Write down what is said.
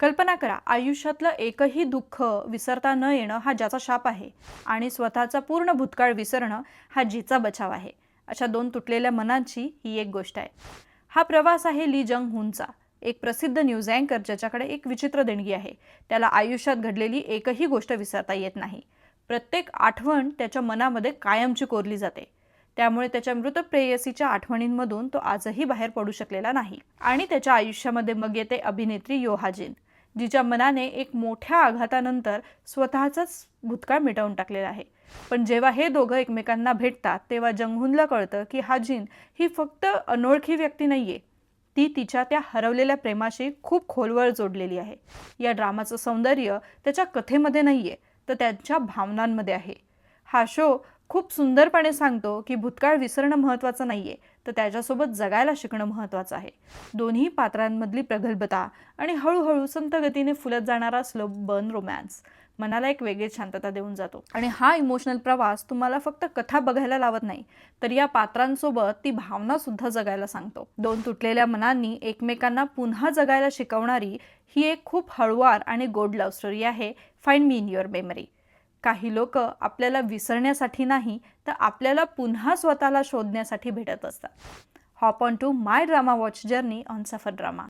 कल्पना करा, आयुष्यातलं एकही दुःख विसरता न येणं हा ज्याचा शाप आहे आणि स्वतःचा पूर्ण भूतकाळ विसरणं हा जिचा बचाव आहे. अशा दोन तुटलेल्या मनांची ही एक गोष्ट आहे. हा प्रवास आहे ली जंग हुनचा, एक प्रसिद्ध न्यूज अँकर ज्याच्याकडे एक विचित्र देणगी आहे. त्याला आयुष्यात घडलेली एकही गोष्ट विसरता येत नाही. प्रत्येक आठवण त्याच्या मनामध्ये कायमची कोरली जाते. त्यामुळे त्याच्या मृत प्रेयसीच्या आठवणींमधून तो आजही बाहेर पडू शकलेला नाही. आणि त्याच्या आयुष्यामध्ये मग येते अभिनेत्री यो हा जिन, जिच्या मनाने एक मोठ्या आघातानंतर स्वतःचाच भूतकाळ मिटवून टाकलेला आहे. पण जेव्हा हे दोघं एकमेकांना भेटतात तेव्हा जंगहुनला कळतं की हा जिन ही फक्त अनोळखी व्यक्ती नाहीये, ती तिच्या त्या हरवलेल्या प्रेमाशी खूप खोलवर जोडलेली आहे. या ड्रामाचं सौंदर्य त्याच्या कथेमध्ये नाहीये, तर त्यांच्या भावनांमध्ये आहे. हा शो खूप सुंदरपणे सांगतो की भूतकाळ विसरणं महत्त्वाचं नाहीये, तर त्याच्यासोबत जगायला शिकणं महत्त्वाचं आहे. दोन्ही पात्रांमधली प्रगल्भता आणि हळूहळू संत गतीने फुलत जाणारा स्लो बर्न रोमॅन्स मनाला एक वेगळीच शांतता देऊन जातो. आणि हा इमोशनल प्रवास तुम्हाला फक्त कथा बघायला लावत नाही, तर या पात्रांसोबत ती भावना सुद्धा जगायला सांगतो. दोन तुटलेल्या मनांनी एकमेकांना पुन्हा जगायला शिकवणारी ही एक खूप हळुवार आणि गोड लव्ह स्टोरी आहे, find me in your memory. काही लोक आपल्याला विसरण्यासाठी नाही, तर आपल्याला पुन्हा स्वतःला शोधण्यासाठी भेटत असतात. Hop on to my drama watch journey on सफर ड्रामा.